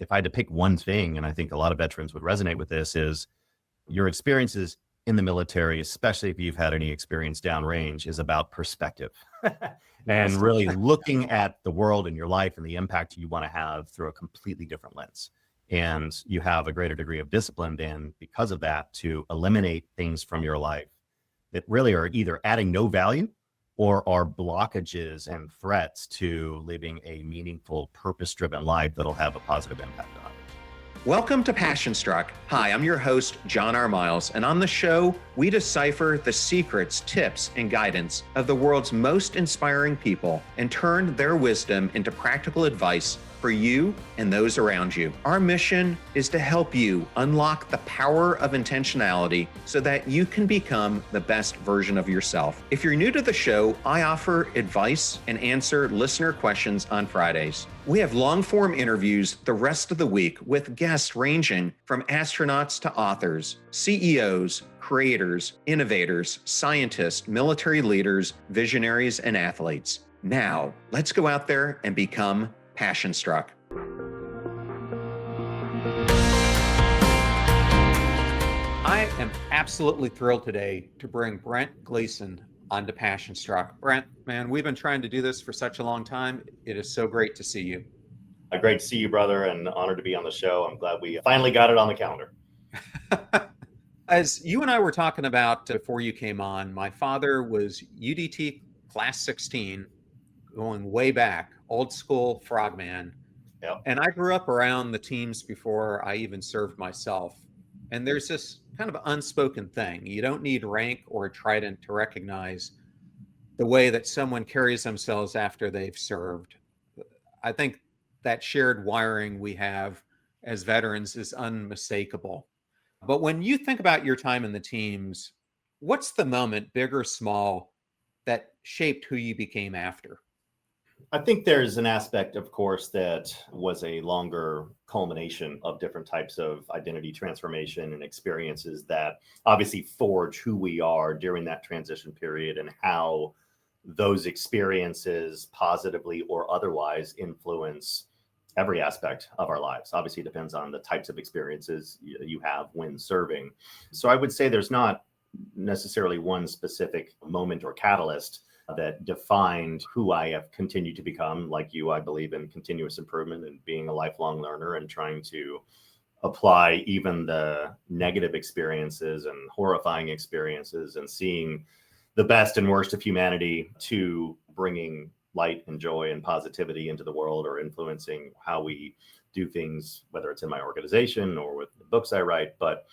if I had to pick one thing, and I think a lot of veterans would resonate with this, is your experiences in the military, especially if you've had any experience downrange, is about perspective and Yes. really looking at the world and your life and the impact you want to have through a completely different lens. And you have a greater degree of discipline then, because of that, to eliminate things from your life that really are either adding no value or are blockages and threats to living a meaningful, purpose-driven life that'll have a positive impact on others. Welcome to Passion Struck. Hi, I'm your host, John R. Miles, and on the show, we decipher the secrets, tips, and guidance of the world's most inspiring people and turn their wisdom into practical advice for you and those around you. Our mission is to help you unlock the power of intentionality so that you can become the best version of yourself. If you're new to the show, I offer advice and answer listener questions on Fridays. We have long-form interviews the rest of the week with guests ranging from astronauts to authors, CEOs, creators, innovators, scientists, military leaders, visionaries, and athletes. Now, let's go out there and become Passion Struck. I am absolutely thrilled today to bring Brent Gleeson onto Passion Struck. Brent, man, we've been trying to do this for such a long time. It is so great to see you. Great to see you, brother, and honored to be on the show. I'm glad we finally got it on the calendar. As you and I were talking about before you came on, my father was UDT Class 16, going way back, old school frogman. Yep. And I grew up around the teams before I even served myself. And there's this kind of unspoken thing. You don't need rank or a trident to recognize the way that someone carries themselves after they've served. I think that shared wiring we have as veterans is unmistakable. But when you think about your time in the teams, what's the moment, big or small, that shaped who you became after? I think there's an aspect, of course, that was a longer culmination of different types of identity transformation and experiences that obviously forge who we are during that transition period, and how those experiences positively or otherwise influence every aspect of our lives. Obviously, it depends on the types of experiences you have when serving. So I would say there's not necessarily one specific moment or catalyst that defined who I have continued to become. Like you, I believe in continuous improvement and being a lifelong learner and trying to apply even the negative experiences and horrifying experiences and seeing the best and worst of humanity to bringing light and joy and positivity into the world, or influencing how we do things, whether it's in my organization or with the books I write. But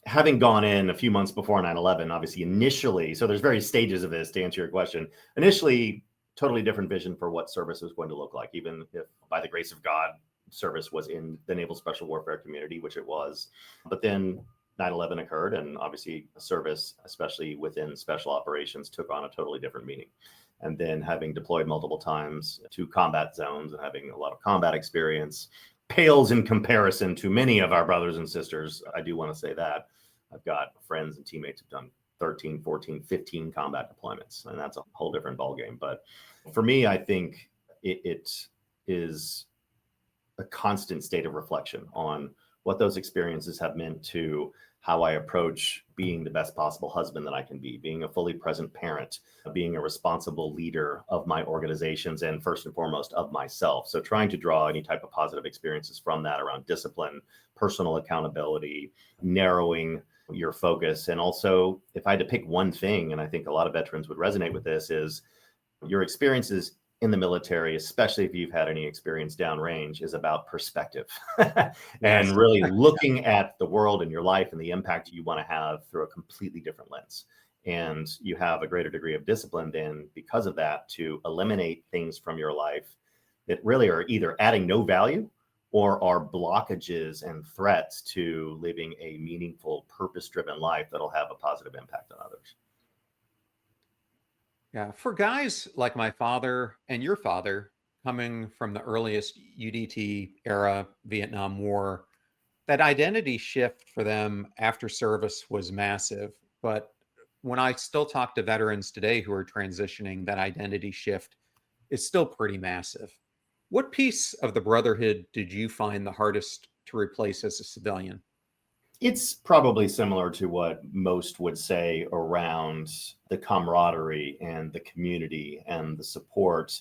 having gone in a few months before 9/11, obviously initially, so there's various stages of this to answer your question. Initially, totally different vision for what service was going to look like, even if by the grace of God, service was in the Naval Special Warfare community, which it was. But then 9/11 occurred, and obviously service, especially within special operations, took on a totally different meaning. And then having deployed multiple times to combat zones and having a lot of combat experience pales in comparison to many of our brothers and sisters. I do want to say that I've got friends and teammates who've done 13, 14, 15 combat deployments, and that's a whole different ballgame. But for me, I think it is a constant state of reflection on what those experiences have meant to how I approach being the best possible husband that I can be, being a fully present parent, being a responsible leader of my organizations, and first and foremost of myself. So trying to draw any type of positive experiences from that around discipline, personal accountability, narrowing your focus. And also, if I had to pick one thing, and I think a lot of veterans would resonate with this, is your experiences in the military, especially if you've had any experience downrange, is about perspective and really looking at the world and your life and the impact you want to have through a completely different lens. And you have a greater degree of discipline then, because of that, to eliminate things from your life that really are either adding no value or are blockages and threats to living a meaningful, purpose-driven life that'll have a positive impact on others. Yeah, for guys like my father and your father, coming from the earliest UDT era, Vietnam War, that identity shift for them after service was massive. But when I still talk to veterans today who are transitioning, that identity shift is still pretty massive. What piece of the brotherhood did you find the hardest to replace as a civilian? It's probably similar to what most would say around the camaraderie and the community and the support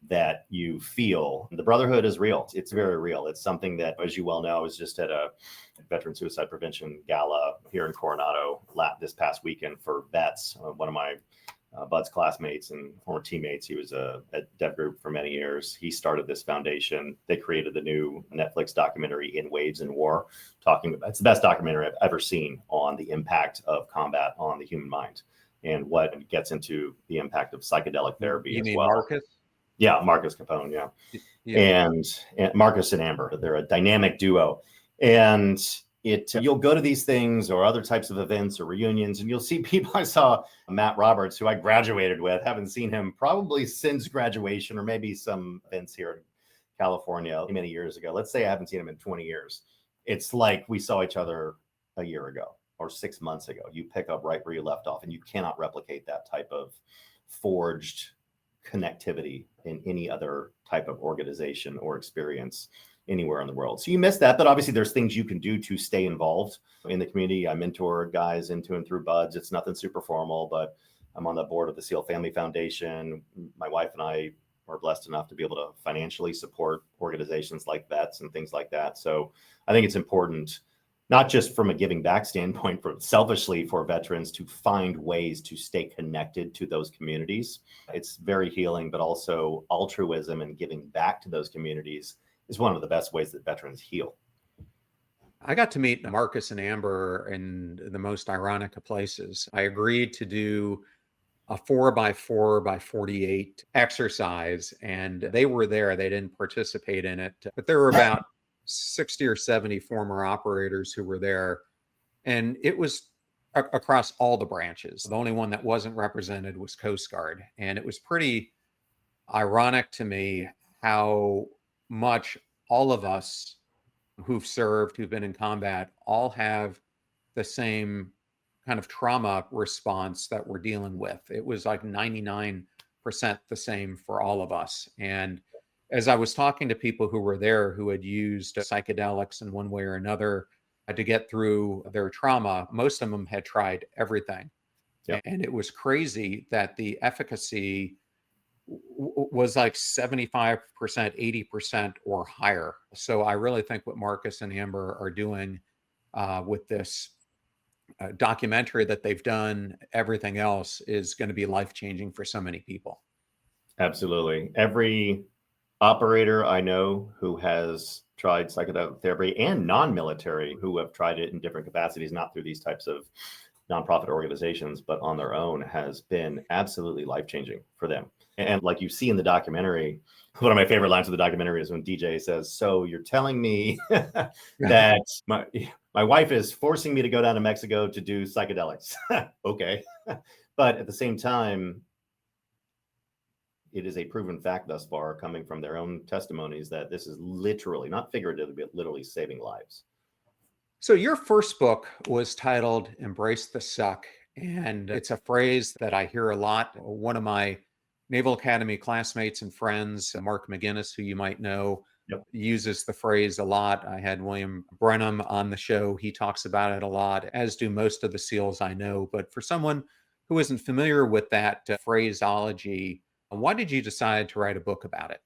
that you feel. The brotherhood is real. It's very real. It's something that, as you well know, I was just at a veteran suicide prevention gala here in Coronado this past weekend for vets. One of my Bud's classmates and former teammates. He was at Dev Group for many years. He started this foundation. They created the new Netflix documentary In Waves and War, talking about, it's the best documentary I've ever seen on the impact of combat on the human mind and what gets into the impact of psychedelic therapy You as mean well. Marcus? Yeah, Marcus Capone. Yeah. Yeah. And Marcus and Amber, they're a dynamic duo. And you'll go to these things or other types of events or reunions, and you'll see people. I saw Matt Roberts, who I graduated with, haven't seen him probably since graduation, or maybe some events here in California many years ago. Let's say I haven't seen him in 20 years. It's like we saw each other a year ago or 6 months ago. You pick up right where you left off, and you cannot replicate that type of forged connectivity in any other type of organization or experience anywhere in the world. So you miss that, but obviously there's things you can do to stay involved in the community. I mentor guys into and through Buds. It's nothing super formal, but I'm on the board of the SEAL Family Foundation. My wife and I are blessed enough to be able to financially support organizations like vets and things like that. So I think it's important, not just from a giving back standpoint, selfishly for veterans, to find ways to stay connected to those communities. It's very healing, but also altruism and giving back to those communities is one of the best ways that veterans heal. I got to meet Marcus and Amber in the most ironic of places. I agreed to do a 4x4x48 exercise, and they were there. They didn't participate in it, but there were about 60 or 70 former operators who were there, and it was across all the branches. The only one that wasn't represented was Coast Guard, and it was pretty ironic to me how much all of us who've served, who've been in combat, all have the same kind of trauma response that we're dealing with. It was like 99% the same for all of us. And as I was talking to people who were there who had used psychedelics in one way or another to get through their trauma, most of them had tried everything. Yep. And it was crazy that the efficacy was like 75%, 80% or higher. So I really think what Marcus and Amber are doing with this documentary that they've done, everything else, is going to be life-changing for so many people. Absolutely. Every operator I know who has tried psychedelic therapy, and non-military who have tried it in different capacities, not through these types of nonprofit organizations, but on their own, has been absolutely life-changing for them. And like you see in the documentary, one of my favorite lines of the documentary is when DJ says, "So you're telling me that my wife is forcing me to go down to Mexico to do psychedelics." Okay. But at the same time, it is a proven fact thus far, coming from their own testimonies, that this is literally, not figuratively, but literally saving lives. So your first book was titled Embrace the Suck. And it's a phrase that I hear a lot. One of my Naval Academy classmates and friends, Mark McGinnis, who you might know, Yep. uses the phrase a lot. I had William Brenham on the show. He talks about it a lot, as do most of the SEALs I know. But for someone who isn't familiar with that phraseology, why did you decide to write a book about it?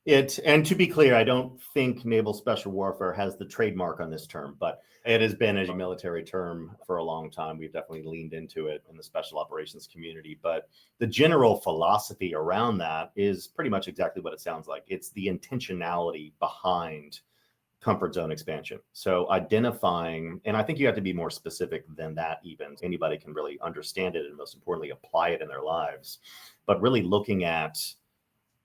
And to be clear, I don't think naval special warfare has the trademark on this term, but it has been a military term for a long time. We've definitely leaned into it in the special operations community, but the general philosophy around that is pretty much exactly what it sounds like. It's the intentionality behind comfort zone expansion. So identifying, and I think you have to be more specific than that even. Anybody can really understand it and most importantly, apply it in their lives, but really looking at,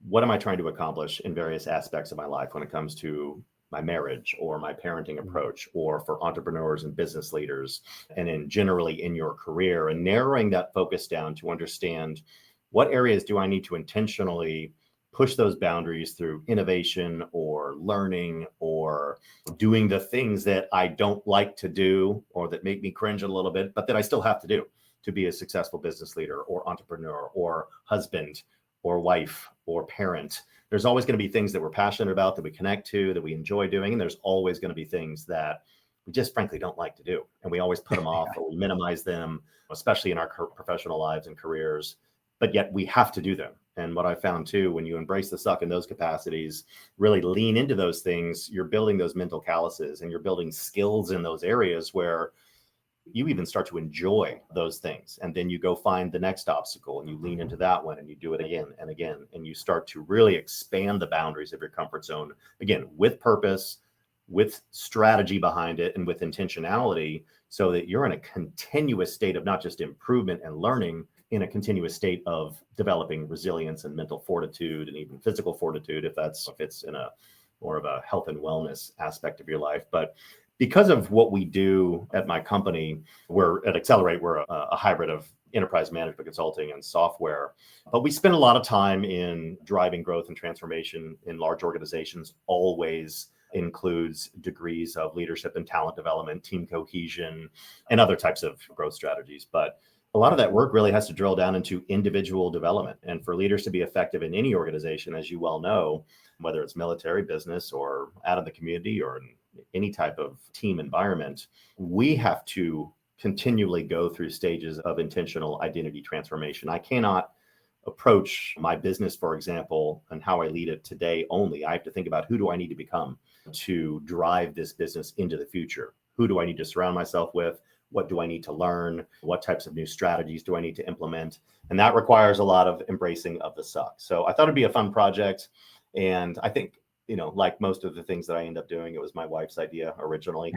what am I trying to accomplish in various aspects of my life when it comes to my marriage or my parenting approach, or for entrepreneurs and business leaders, and in generally in your career, and narrowing that focus down to understand what areas do I need to intentionally push those boundaries through innovation or learning or doing the things that I don't like to do or that make me cringe a little bit, but that I still have to do to be a successful business leader or entrepreneur or husband or wife or parent. There's always going to be things that we're passionate about, that we connect to, that we enjoy doing. And there's always going to be things that we just frankly don't like to do. And we always put them off or we minimize them, especially in our professional lives and careers, but yet we have to do them. And what I found too, when you embrace the suck in those capacities, really lean into those things, you're building those mental calluses and you're building skills in those areas where you even start to enjoy those things. And then you go find the next obstacle and you lean into that one and you do it again and again. And you start to really expand the boundaries of your comfort zone, again, with purpose, with strategy behind it, and with intentionality, so that you're in a continuous state of not just improvement and learning, in a continuous state of developing resilience and mental fortitude and even physical fortitude, if it's in a more of a health and wellness aspect of your life. But because of what we do at my company, we're at Accelerate, we're a hybrid of enterprise management consulting and software, but we spend a lot of time in driving growth and transformation in large organizations. Always includes degrees of leadership and talent development, team cohesion, and other types of growth strategies. But a lot of that work really has to drill down into individual development. And for leaders to be effective in any organization, as you well know, whether it's military, business, or out in the community, or in any type of team environment, we have to continually go through stages of intentional identity transformation. I cannot approach my business, for example, and how I lead it today only. I have to think about, who do I need to become to drive this business into the future? Who do I need to surround myself with? What do I need to learn? What types of new strategies do I need to implement? And that requires a lot of embracing of the suck. So I thought it'd be a fun project. And I think, like most of the things that I end up doing, it was my wife's idea originally,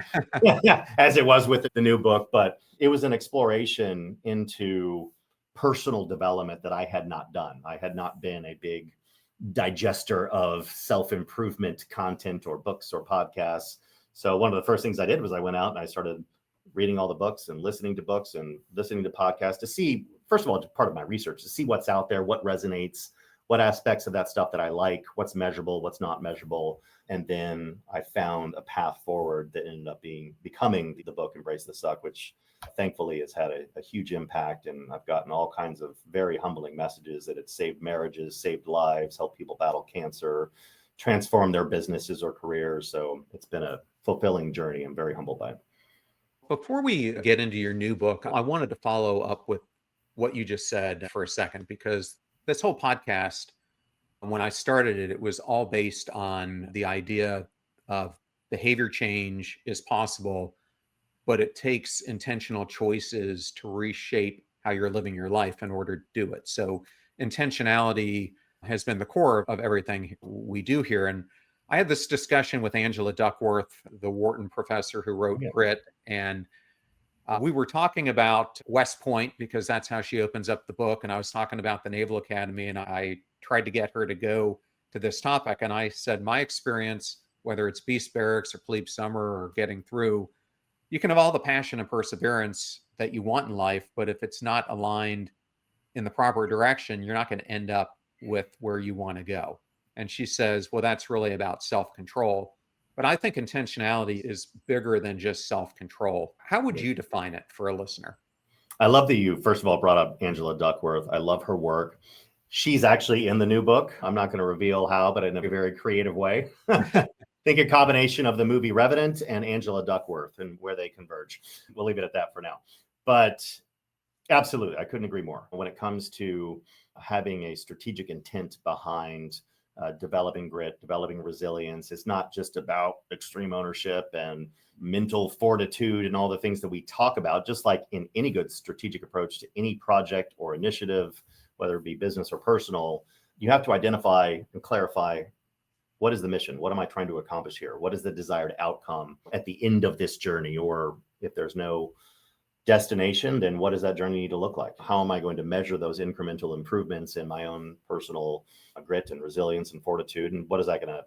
as it was with the new book. But it was an exploration into personal development that I had not done. I had not been a big digester of self-improvement content or books or podcasts. So one of the first things I did was I went out and I started reading all the books and listening to podcasts to see, first of all, part of my research, to see what's out there, what resonates, what aspects of that stuff that I like, what's measurable, what's not measurable. And then I found a path forward that ended up becoming the book, Embrace the Suck, which thankfully has had a huge impact. And I've gotten all kinds of very humbling messages that it's saved marriages, saved lives, helped people battle cancer, transform their businesses or careers. So it's been a fulfilling journey. I'm very humbled by it. Before we get into your new book, I wanted to follow up with what you just said for a second, because this whole podcast, when I started it, it was all based on the idea of behavior change is possible, but it takes intentional choices to reshape how you're living your life in order to do it. So intentionality has been the core of everything we do here. And I had this discussion with Angela Duckworth, the Wharton professor who wrote Grit, and we were talking about West Point because that's how she opens up the book. And I was talking about the Naval Academy, and I tried to get her to go to this topic. And I said, my experience, whether it's Beast Barracks or Plebe Summer or getting through, you can have all the passion and perseverance that you want in life, but if it's not aligned in the proper direction, you're not going to end up with where you want to go. And she says, well, that's really about self-control. But I think intentionality is bigger than just self-control. How would you define it for a listener? I love that you, first of all, brought up Angela Duckworth. I love her work. She's actually in the new book. I'm not going to reveal how, but in a very creative way. I think a combination of the movie Revenant and Angela Duckworth and where they converge. We'll leave it at that for now. But absolutely, I couldn't agree more. When it comes to having a strategic intent behind developing grit, developing resilience, it's not just about extreme ownership and mental fortitude and all the things that we talk about. Just like in any good strategic approach to any project or initiative, whether it be business or personal, you have to identify and clarify, what is the mission? What am I trying to accomplish here? What is the desired outcome at the end of this journey? Or if there's no destination, then what does that journey need to look like? How am I going to measure those incremental improvements in my own personal grit and resilience and fortitude? And what is that going to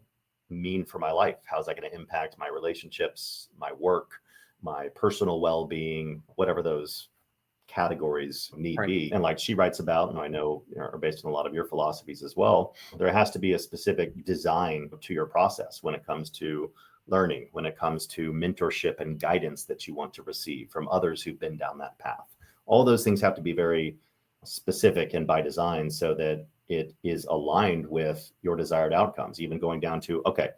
mean for my life? How is that going to impact my relationships, my work, my personal well-being, whatever those categories need be. And like she writes about, and I know are based on a lot of your philosophies as well, there has to be a specific design to your process when it comes to learning, when it comes to mentorship and guidance that you want to receive from others who've been down that path. All those things have to be very specific and by design, so that it is aligned with your desired outcomes, even going down to, okay,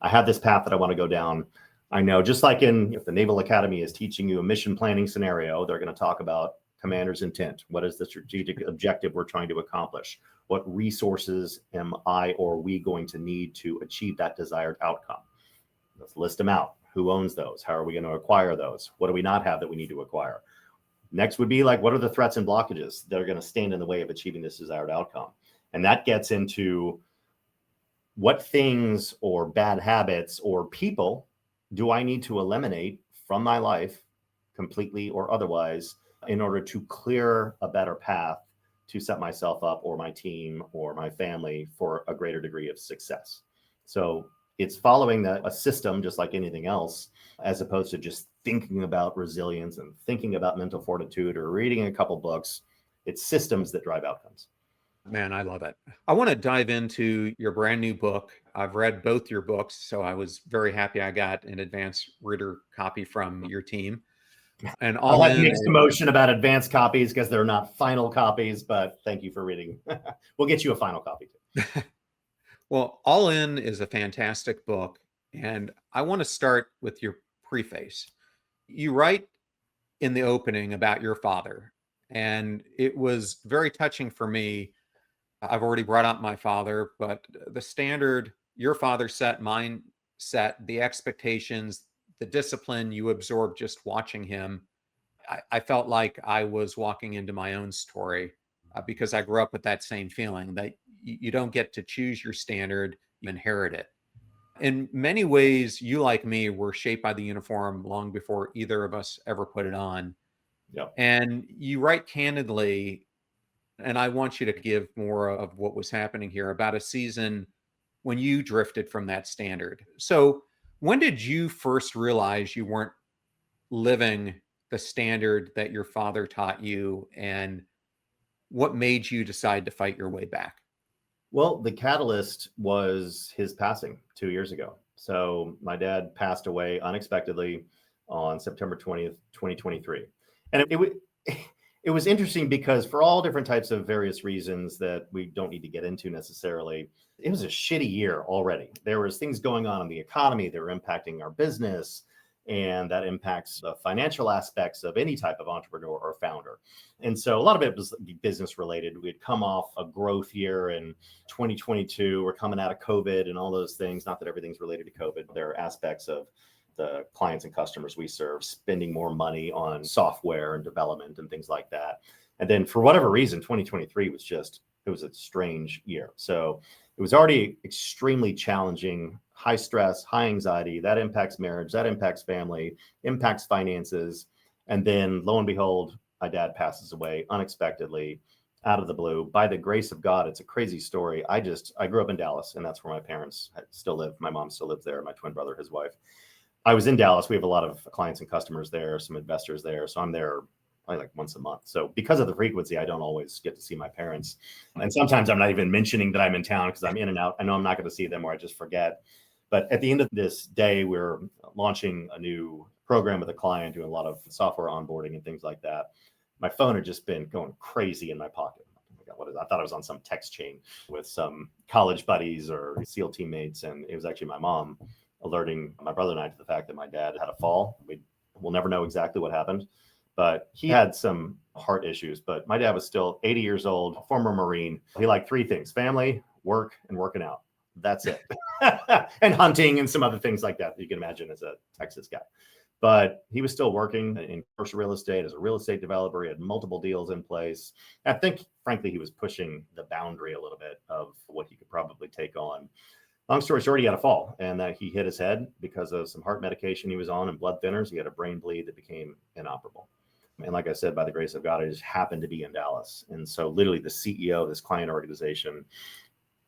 I have this path that I want to go down. I know, just like if the Naval Academy is teaching you a mission planning scenario, they're going to talk about commander's intent. What is the strategic objective we're trying to accomplish? What resources am I or we going to need to achieve that desired outcome? Let's list them out. Who owns those? How are we going to acquire those? What do we not have that we need to acquire? Next would be like, what are the threats and blockages that are going to stand in the way of achieving this desired outcome? And that gets into what things or bad habits or people do I need to eliminate from my life, completely or otherwise, in order to clear a better path to set myself up or my team or my family for a greater degree of success. So it's following a system just like anything else, as opposed to just thinking about resilience and thinking about mental fortitude or reading a couple books. It's systems that drive outcomes. Man, I love it. I want to dive into your brand new book. I've read both your books, so I was very happy I got an advanced reader copy from your team. And I'll have mixed emotion about advanced copies because they're not final copies, but thank you for reading. We'll get you a final copy too. Well, All In is a fantastic book, and I want to start with your preface. You write in the opening about your father, and it was very touching for me. I've already brought up my father, but the standard your father set, mine set, the expectations, the discipline you absorbed just watching him, I felt like I was walking into my own story because I grew up with that same feeling that you don't get to choose your standard, you inherit it. In many ways, you, like me, were shaped by the uniform long before either of us ever put it on. Yeah. And you write candidly, and I want you to give more of what was happening here about a season when you drifted from that standard. So when did you first realize you weren't living the standard that your father taught you, and what made you decide to fight your way back? Well, the catalyst was his passing 2 years ago. So my dad passed away unexpectedly on September 20th, 2023. And it was interesting because for all different types of various reasons that we don't need to get into necessarily, it was a shitty year already. There was things going on in the economy that were impacting our business, and that impacts the financial aspects of any type of entrepreneur or founder. And so a lot of it was business related. We had come off a growth year in 2022. We're coming out of COVID and all those things. Not that everything's related to COVID. There are aspects of the clients and customers we serve spending more money on software and development and things like that. And then for whatever reason, 2023 it was a strange year. So it was already extremely challenging, high stress, high anxiety. That impacts marriage, that impacts family, impacts finances. And then lo and behold, my dad passes away unexpectedly out of the blue. By the grace of God, it's a crazy story. I grew up in Dallas, and that's where my parents still live. My mom still lives there, my twin brother, his wife. I was in Dallas. We have a lot of clients and customers there, some investors there. So I'm there probably like once a month. So because of the frequency, I don't always get to see my parents. And sometimes I'm not even mentioning that I'm in town because I'm in and out. I know I'm not going to see them, or I just forget. But at the end of this day, we're launching a new program with a client, doing a lot of software onboarding and things like that. My phone had just been going crazy in my pocket. Oh my God, what is it? I thought I was on some text chain with some college buddies or SEAL teammates. And it was actually my mom alerting my brother and I to the fact that my dad had a fall. We'll never know exactly what happened, but he had some heart issues. But my dad was still 80 years old, former Marine. He liked three things: family, work, and working out. That's it. And hunting and some other things like that you can imagine as a Texas guy. But he was still working in commercial real estate as a real estate developer. He had multiple deals in place. I think, frankly, he was pushing the boundary a little bit of what he could probably take on. Long story short, he had a fall, and he hit his head because of some heart medication he was on and blood thinners. He had a brain bleed that became inoperable. And like I said, by the grace of God, I just happened to be in Dallas. And so literally the CEO of this client organization,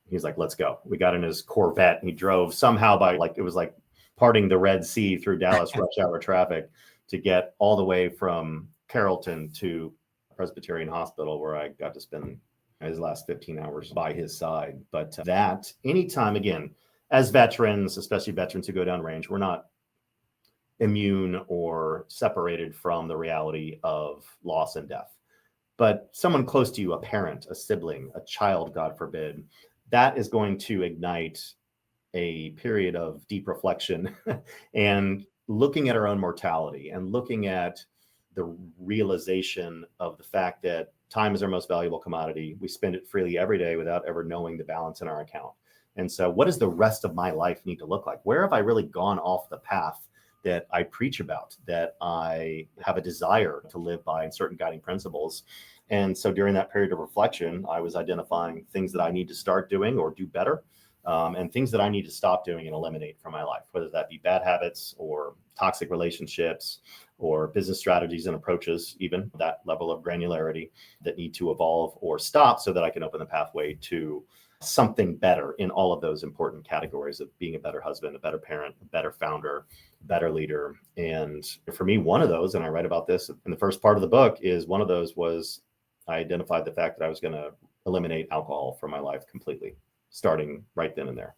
he's like, let's go. We got in his Corvette and he drove somehow it was like parting the Red Sea through Dallas rush hour traffic to get all the way from Carrollton to Presbyterian Hospital, where I got to spend his last 15 hours by his side. But that anytime, again, as veterans, especially veterans who go down range, we're not immune or separated from the reality of loss and death. but someone close to you, a parent, a sibling, a child, God forbid, that is going to ignite a period of deep reflection and looking at our own mortality and looking at the realization of the fact that time is our most valuable commodity. We spend it freely every day without ever knowing the balance in our account. And so what does the rest of my life need to look like? Where have I really gone off the path that I preach about, that I have a desire to live by, and certain guiding principles? And so during that period of reflection, I was identifying things that I need to start doing or do better, and things that I need to stop doing and eliminate from my life, whether that be bad habits or toxic relationships or business strategies and approaches, even that level of granularity that need to evolve or stop, so that I can open the pathway to something better in all of those important categories of being a better husband, a better parent, a better founder, better leader. And for me, one of those, and I write about this in the first part of the book, is one of those was I identified the fact that I was going to eliminate alcohol from my life completely, starting right then and there.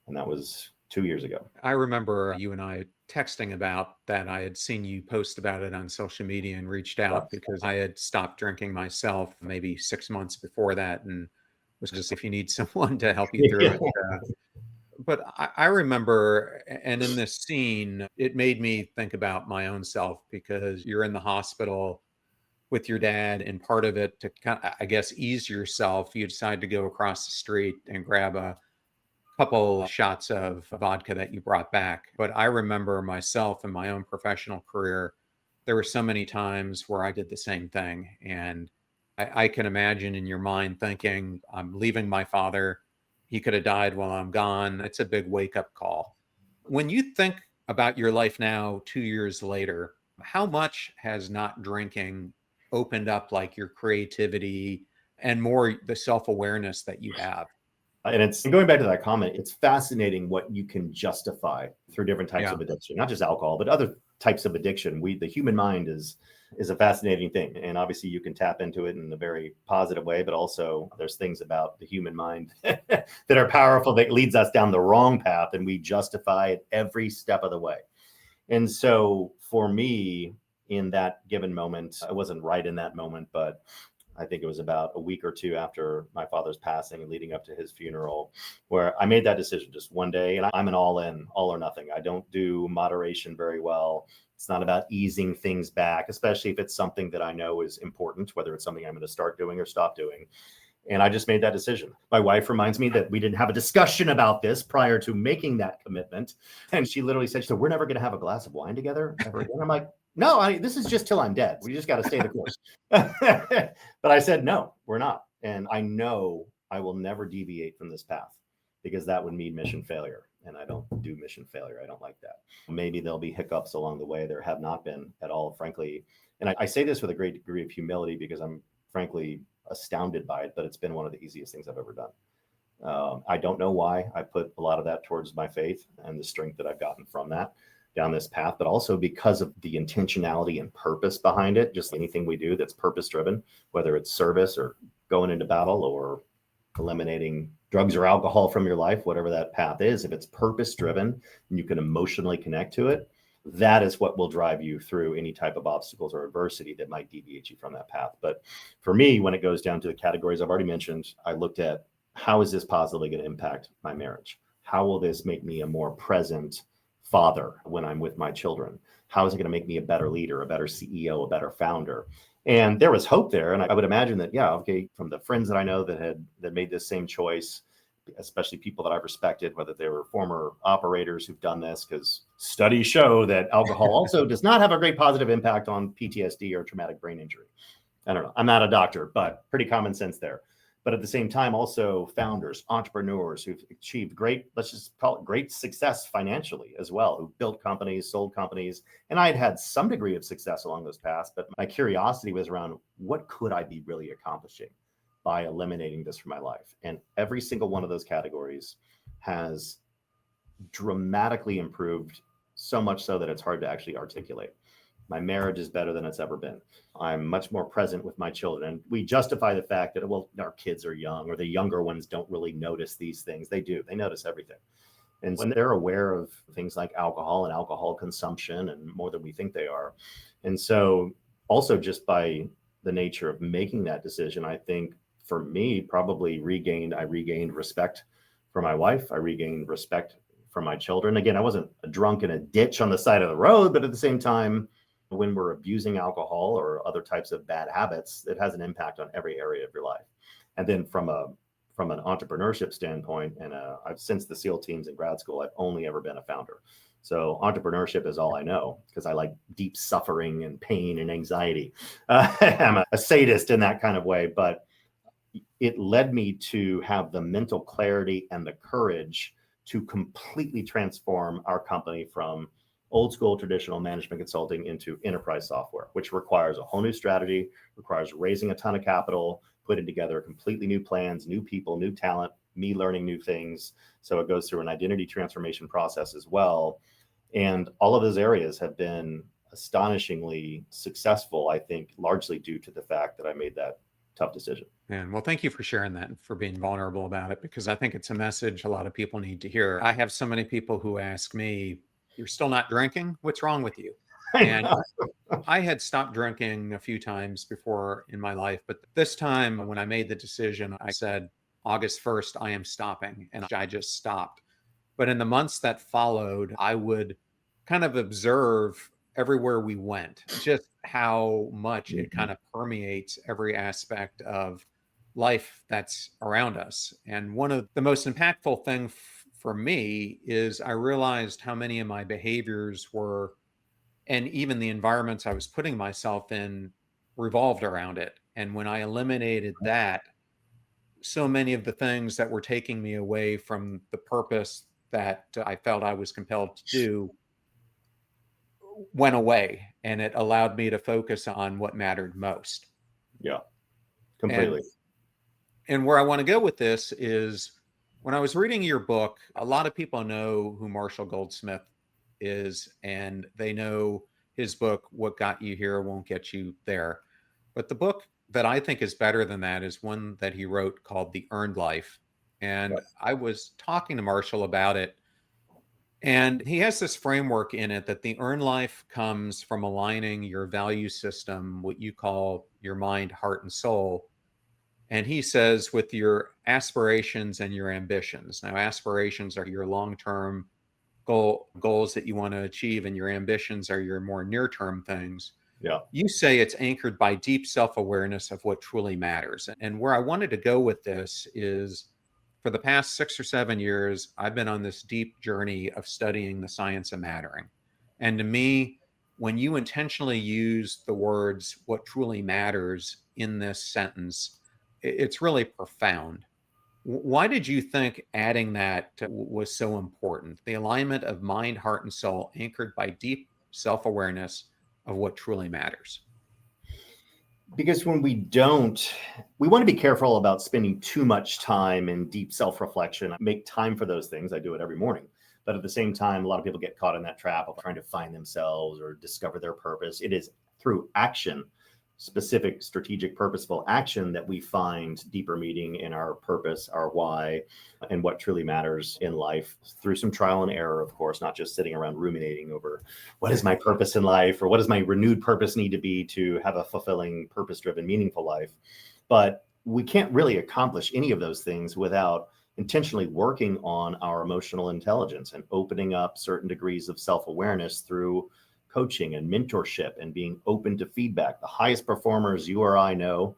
And that was 2 years ago. I remember you and I texting about that. I had seen you post about it on social media and reached out because I had stopped drinking myself maybe 6 months before that, and was just, if you need someone to help you through it. But I remember, and in this scene, it made me think about my own self, because you're in the hospital with your dad, and part of it, to kind of, I guess, ease yourself, you decide to go across the street and grab a couple shots of vodka that you brought back. But I remember myself in my own professional career, there were so many times where I did the same thing. And I can imagine in your mind thinking, I'm leaving my father. He could have died while I'm gone. It's a big wake up call. When you think about your life now, 2 years later, how much has not drinking opened up like your creativity and more the self-awareness that you have? And it's going back to that comment, it's fascinating what you can justify through different types of addiction, not just alcohol, but other types of addiction. The human mind is a fascinating thing. And obviously you can tap into it in a very positive way, but also there's things about the human mind that are powerful that leads us down the wrong path, and we justify it every step of the way. And so for me, in that given moment, I wasn't right in that moment, but I think it was about a week or two after my father's passing and leading up to his funeral, where I made that decision just one day. And I'm an all in, all or nothing. I don't do moderation very well. It's not about easing things back, especially if it's something that I know is important, whether it's something I'm going to start doing or stop doing. And I just made that decision. My wife reminds me that we didn't have a discussion about this prior to making that commitment. And she literally said, "So we're never going to have a glass of wine together ever again?" I'm like, "No, this is just till I'm dead. We just got to stay the course." But I said, "No, we're not." And I know I will never deviate from this path, because that would mean mission failure. And I don't do mission failure. I don't like that. Maybe there'll be hiccups along the way. There have not been at all, frankly. And I say this with a great degree of humility, because I'm frankly astounded by it, but it's been one of the easiest things I've ever done. I don't know why. I put a lot of that towards my faith and the strength that I've gotten from that down this path, but also because of the intentionality and purpose behind it. Just anything we do that's purpose driven, whether it's service or going into battle or eliminating drugs or alcohol from your life, whatever that path is, if it's purpose driven and you can emotionally connect to it, that is what will drive you through any type of obstacles or adversity that might deviate you from that path. But for me, when it goes down to the categories I've already mentioned, I looked at, how is this positively going to impact my marriage? How will this make me a more present father when I'm with my children? How is it going to make me a better leader, a better CEO, a better founder? And there was hope there. And I would imagine that, from the friends that I know that made this same choice, especially people that I've respected, whether they were former operators who've done this, because studies show that alcohol also does not have a great positive impact on PTSD or traumatic brain injury. I don't know. I'm not a doctor, but pretty common sense there. But at the same time, also founders, entrepreneurs who've achieved great, let's just call it great success financially as well, who built companies, sold companies. And I had some degree of success along those paths, but my curiosity was around, what could I be really accomplishing by eliminating this from my life? And every single one of those categories has dramatically improved, so much so that it's hard to actually articulate. My marriage is better than it's ever been. I'm much more present with my children. And we justify the fact that, well, our kids are young, or the younger ones don't really notice these things. They do. They notice everything. And when they're aware of things like alcohol and alcohol consumption, and more than we think they are. And so also just by the nature of making that decision, I think for me, probably I regained respect for my wife. I regained respect for my children. Again, I wasn't a drunk in a ditch on the side of the road, but at the same time, when we're abusing alcohol or other types of bad habits, it has an impact on every area of your life. And then from an entrepreneurship standpoint, and I've since the SEAL teams in grad school, I've only ever been a founder. So entrepreneurship is all I know because I like deep suffering and pain and anxiety. I'm a sadist in that kind of way, but it led me to have the mental clarity and the courage to completely transform our company from old school traditional management consulting into enterprise software, which requires a whole new strategy, requires raising a ton of capital, putting together completely new plans, new people, new talent, me learning new things. So it goes through an identity transformation process as well. And all of those areas have been astonishingly successful, I think, largely due to the fact that I made that tough decision. And well, thank you for sharing that and for being vulnerable about it, because I think it's a message a lot of people need to hear. I have so many people who ask me, "You're still not drinking? What's wrong with you?" And I had stopped drinking a few times before in my life, but this time when I made the decision, I said, August 1st, I am stopping. And I just stopped. But in the months that followed, I would kind of observe everywhere we went, just how much it kind of permeates every aspect of life that's around us. And one of the most impactful things for me is I realized how many of my behaviors were, and even the environments I was putting myself in, revolved around it. And when I eliminated that, so many of the things that were taking me away from the purpose that I felt I was compelled to do went away, and it allowed me to focus on what mattered most. Yeah, completely. And where I want to go with this is, when I was reading your book, a lot of people know who Marshall Goldsmith is, and they know his book, What Got You Here Won't Get You There. But the book that I think is better than that is one that he wrote called The Earned Life. And I was talking to Marshall about it, and he has this framework in it that the earned life comes from aligning your value system, what you call your mind, heart, and soul. And he says, with your aspirations and your ambitions. Now, aspirations are your long-term goals that you want to achieve, and your ambitions are your more near-term things. Yeah. You say it's anchored by deep self-awareness of what truly matters. And where I wanted to go with this is, for the past 6 or 7 years, I've been on this deep journey of studying the science of mattering. And to me, when you intentionally use the words "what truly matters" in this sentence, it's really profound. Why did you think adding that was so important? The alignment of mind, heart, and soul, anchored by deep self-awareness of what truly matters. Because when we want to be careful about spending too much time in deep self-reflection. Make time for those things. I do it every morning. But at the same time, a lot of people get caught in that trap of trying to find themselves or discover their purpose. It is through action, specific, strategic, purposeful action, that we find deeper meaning in our purpose, our why, and what truly matters in life, through some trial and error, of course, not just sitting around ruminating over what is my purpose in life, or what does my renewed purpose need to be to have a fulfilling, purpose-driven, meaningful life. But we can't really accomplish any of those things without intentionally working on our emotional intelligence and opening up certain degrees of self-awareness through coaching and mentorship and being open to feedback. The highest performers you or I know,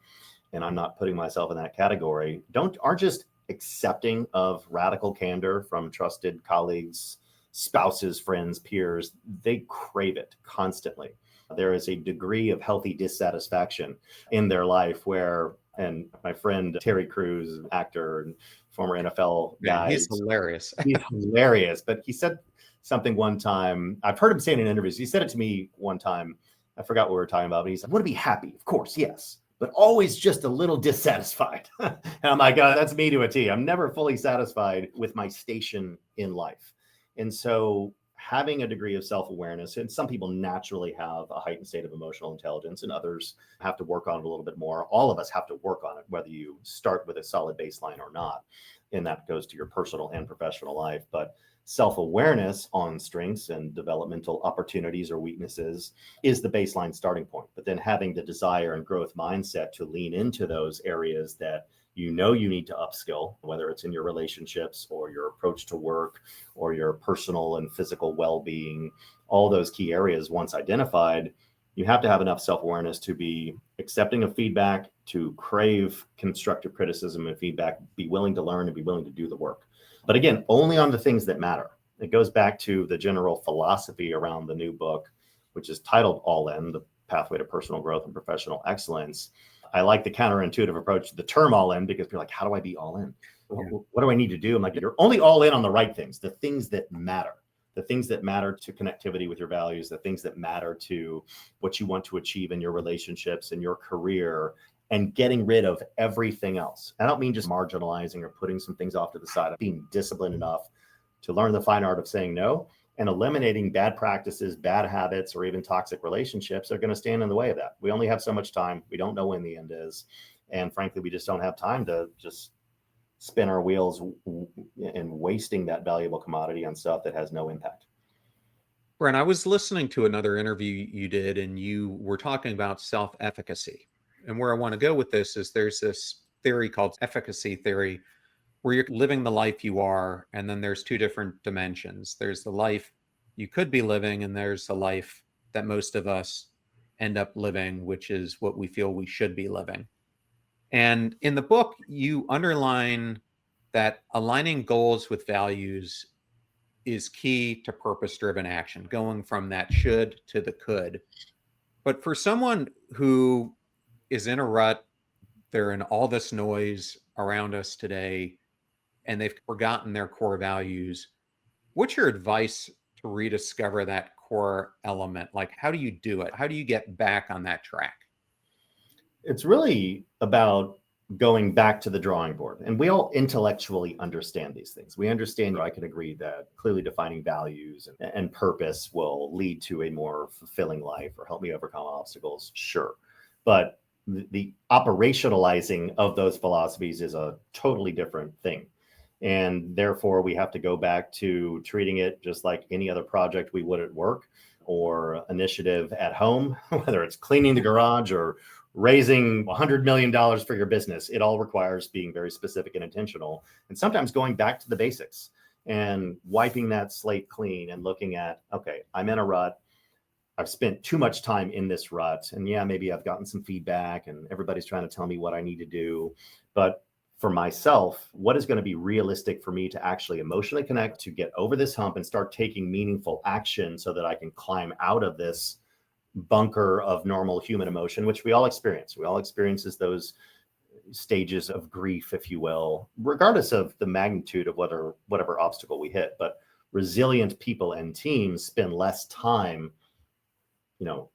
and I'm not putting myself in that category, aren't just accepting of radical candor from trusted colleagues, spouses, friends, peers. They crave it constantly. There is a degree of healthy dissatisfaction in their life where, and my friend Terry Crews, actor and former NFL guy, he's hilarious. He's hilarious, but he said something one time. I've heard him say it in interviews. He said it to me one time. I forgot what we were talking about, but he said, "I want to be happy, of course, yes, but always just a little dissatisfied." And I'm like, "God, that's me to a T. I'm never fully satisfied with my station in life." And so having a degree of self-awareness, and some people naturally have a heightened state of emotional intelligence, and others have to work on it a little bit more. All of us have to work on it, whether you start with a solid baseline or not. And that goes to your personal and professional life. But self-awareness on strengths and developmental opportunities or weaknesses is the baseline starting point. But then having the desire and growth mindset to lean into those areas that you need to upskill, whether it's in your relationships or your approach to work or your personal and physical well-being, all those key areas once identified, you have to have enough self-awareness to be accepting of feedback, to crave constructive criticism and feedback, be willing to learn and be willing to do the work. But again, only on the things that matter. It goes back to the general philosophy around the new book, which is titled All In, The Pathway to Personal Growth and Professional Excellence. I like the counterintuitive approach to the term all in, because people are like, how do I be all in? Yeah. What do I need to do? I'm like, you're only all in on the right things, the things that matter. The things that matter to connectivity with your values, the things that matter to what you want to achieve in your relationships and your career, and getting rid of everything else. I don't mean just marginalizing or putting some things off to the side. Being disciplined enough to learn the fine art of saying no, and eliminating bad practices, bad habits, or even toxic relationships are going to stand in the way of that. We only have so much time. We don't know when the end is. And frankly, we just don't have time to just spin our wheels and wasting that valuable commodity on stuff that has no impact. Brent, I was listening to another interview you did, and you were talking about self-efficacy. And where I want to go with this is there's this theory called efficacy theory, where you're living the life you are, and then there's two different dimensions. There's the life you could be living, and there's the life that most of us end up living, which is what we feel we should be living. And in the book, you underline that aligning goals with values is key to purpose-driven action, going from that should to the could. But for someone who is in a rut, they're in all this noise around us today, and they've forgotten their core values, what's your advice to rediscover that core element? Like, how do you do it? How do you get back on that track? It's really about going back to the drawing board. And we all intellectually understand these things. We understand, I can agree that clearly defining values and purpose will lead to a more fulfilling life or help me overcome obstacles. Sure. But the operationalizing of those philosophies is a totally different thing. And therefore, we have to go back to treating it just like any other project we would at work or initiative at home, whether it's cleaning the garage or raising $100 million for your business. It all requires being very specific and intentional, and sometimes going back to the basics and wiping that slate clean and looking at, okay, I'm in a rut. I've spent too much time in this rut, and yeah, maybe I've gotten some feedback and everybody's trying to tell me what I need to do. But for myself, what is going to be realistic for me to actually emotionally connect, to get over this hump and start taking meaningful action so that I can climb out of this bunker of normal human emotion, which we all experience. We all experiences those stages of grief, if you will, regardless of the magnitude of whatever obstacle we hit. But resilient people and teams spend less time,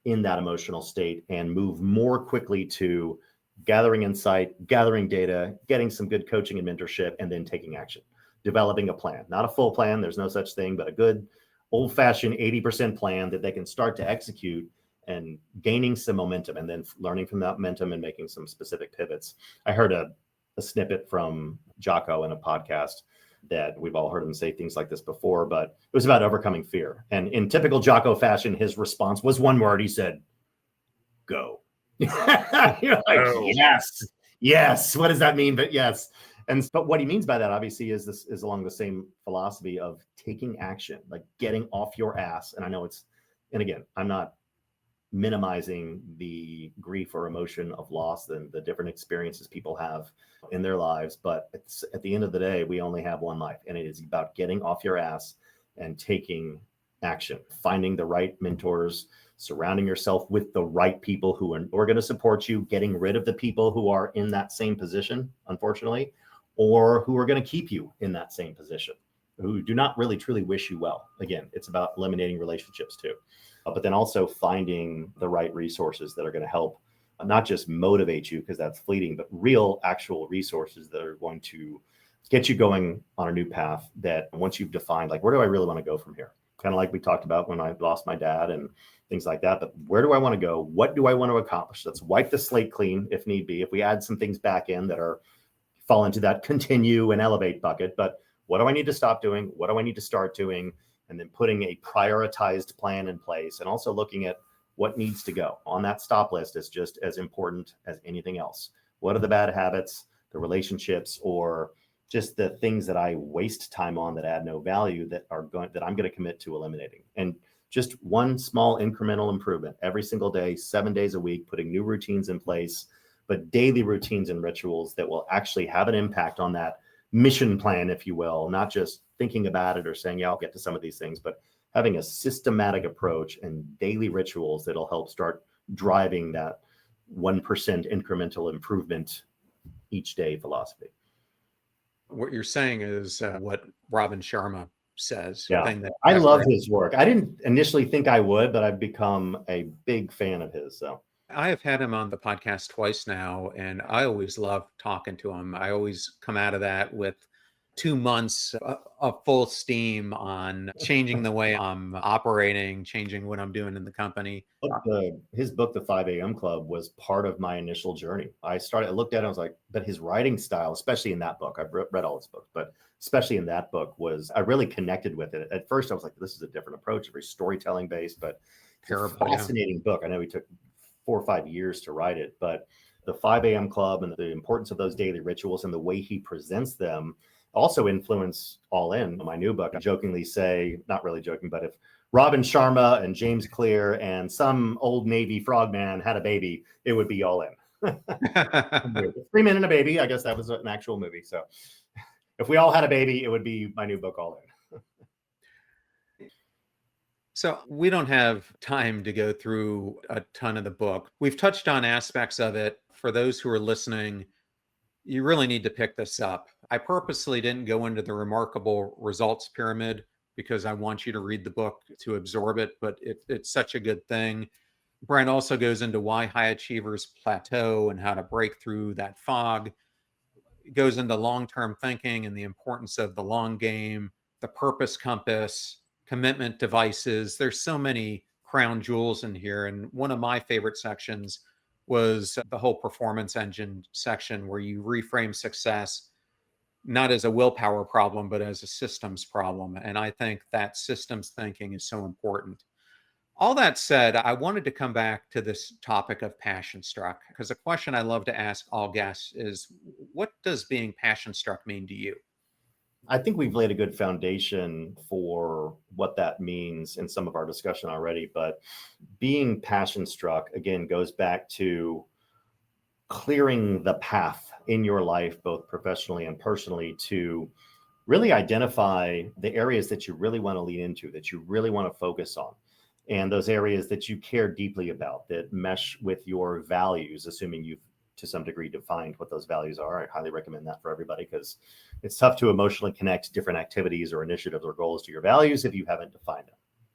in that emotional state and move more quickly to gathering insight, gathering data, getting some good coaching and mentorship, and then taking action, developing a plan, not a full plan. There's no such thing, but a good old-fashioned 80% plan that they can start to execute and gaining some momentum, and then learning from that momentum and making some specific pivots. I heard a snippet from Jocko in a podcast that we've all heard him say things like this before, but it was about overcoming fear. And in typical Jocko fashion, his response was one word. He said, go. You're like, Oh. yes. What does that mean? But yes. But what he means by that, obviously, is along the same philosophy of taking action, like getting off your ass. And I know and again, I'm not minimizing the grief or emotion of loss and the different experiences people have in their lives. But at the end of the day, we only have one life, and it is about getting off your ass and taking action, finding the right mentors, surrounding yourself with the right people who are going to support you, getting rid of the people who are in that same position, unfortunately, or who are going to keep you in that same position, who do not really truly wish you well. Again, it's about eliminating relationships too, but then also finding the right resources that are going to help not just motivate you, because that's fleeting, but real actual resources that are going to get you going on a new path, that once you've defined, like, where do I really want to go from here? Kind of like we talked about when I lost my dad and things like that. But where do I want to go? What do I want to accomplish? Let's wipe the slate clean if need be. If we add some things back in that fall into that continue and elevate bucket, but what do I need to stop doing? What do I need to start doing? And then putting a prioritized plan in place, and also looking at what needs to go on that stop list is just as important as anything else. What are the bad habits, the relationships, or just the things that I waste time on that add no value that I'm going to commit to eliminating? And just one small incremental improvement every single day, 7 days a week, putting new routines in place, but daily routines and rituals that will actually have an impact on that mission plan, if you will, not just thinking about it or saying, yeah, I'll get to some of these things, but having a systematic approach and daily rituals that'll help start driving that 1% incremental improvement each day philosophy. What you're saying is what Robin Sharma says. Yeah, I love his work. I didn't initially think I would, but I've become a big fan of his. So I have had him on the podcast twice now, and I always love talking to him. I always come out of that with 2 months of full steam on changing the way I'm operating, changing what I'm doing in the company. His book, The 5 a.m. Club, was part of my initial journey. I looked at it, I was like, but his writing style, especially in that book, I've read all his books, but especially in that book, I really connected with it. At first, I was like, this is a different approach, very storytelling based, but it's a fascinating book. I know he took 4 or 5 years to write it, but the 5 a.m. Club and the importance of those daily rituals and the way he presents them also influence All In, my new book. I jokingly say, not really joking, but if Robin Sharma and James Clear and some old Navy frogman had a baby, it would be All In. 3 Men and a Baby, I guess that was an actual movie. So if we all had a baby, it would be my new book, All In. So we don't have time to go through a ton of the book. We've touched on aspects of it. For those who are listening, you really need to pick this up. I purposely didn't go into the remarkable results pyramid because I want you to read the book to absorb it, but it's such a good thing. Brent also goes into why high achievers plateau and how to break through that fog. It goes into long-term thinking and the importance of the long game, the purpose compass, commitment devices. There's so many crown jewels in here. And one of my favorite sections was the whole performance engine section, where you reframe success not as a willpower problem, but as a systems problem. And I think that systems thinking is so important. All that said, I wanted to come back to this topic of passion struck, because a question I love to ask all guests is, what does being passion struck mean to you? I think we've laid a good foundation for what that means in some of our discussion already, but being passion struck, again, goes back to clearing the path in your life, both professionally and personally, to really identify the areas that you really want to lean into, that you really want to focus on, and those areas that you care deeply about that mesh with your values, assuming you've to some degree defined what those values are. I highly recommend that for everybody, because it's tough to emotionally connect different activities or initiatives or goals to your values if you haven't defined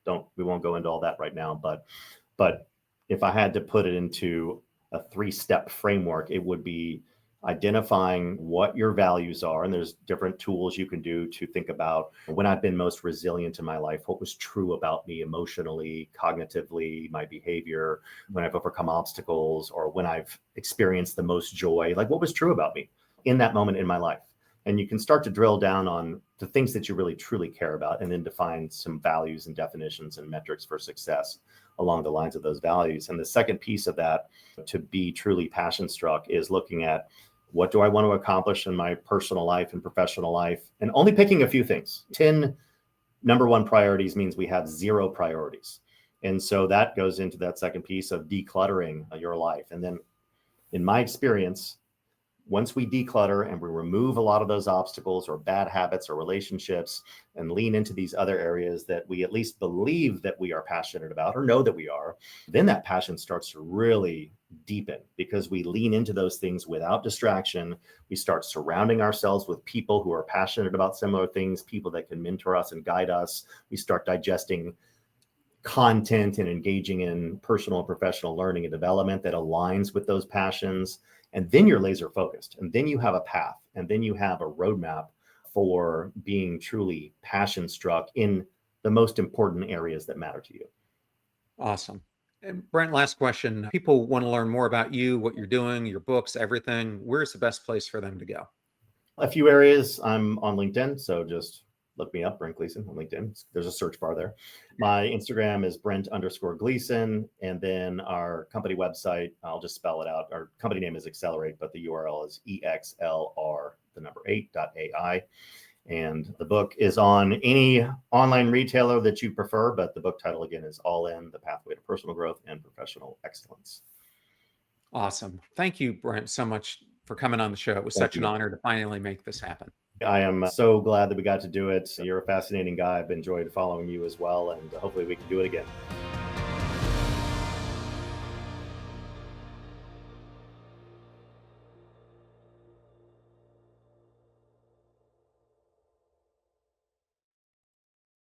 them. We won't go into all that right now, but if I had to put it into a 3-step framework, it would be identifying what your values are. And there's different tools you can do to think about when I've been most resilient in my life, what was true about me emotionally, cognitively, my behavior, when I've overcome obstacles, or when I've experienced the most joy, like what was true about me in that moment in my life. And you can start to drill down on the things that you really truly care about, and then define some values and definitions and metrics for success along the lines of those values. And the second piece of that, to be truly passion struck, is looking at, what do I want to accomplish in my personal life and professional life? And only picking a few things. 10 number one priorities means we have 0 priorities. And so that goes into that second piece of decluttering your life. And then in my experience, once we declutter and we remove a lot of those obstacles or bad habits or relationships and lean into these other areas that we at least believe that we are passionate about or know that we are, then that passion starts to really deepen, because we lean into those things without distraction. We start surrounding ourselves with people who are passionate about similar things, people that can mentor us and guide us. We start digesting content and engaging in personal and professional learning and development that aligns with those passions. And then you're laser focused, and then you have a path, and then you have a roadmap for being truly passion struck in the most important areas that matter to you. Awesome. And Brent, last question. People want to learn more about you, what you're doing, your books, everything. Where's the best place for them to go? A few areas. I'm on LinkedIn, so just look me up, Brent Gleeson on LinkedIn. There's a search bar there. My Instagram is Brent_Gleeson. And then our company website, I'll just spell it out. Our company name is Accelerate, but the URL is EXLR8.ai. And the book is on any online retailer that you prefer, but the book title again is All In: The Pathway to Personal Growth and Professional Excellence. Awesome. Thank you, Brent, so much for coming on the show. It was Thank such an you. honor to finally make this happen. I am so glad that we got to do it. You're a fascinating guy. I've enjoyed following you as well, and hopefully we can do it again.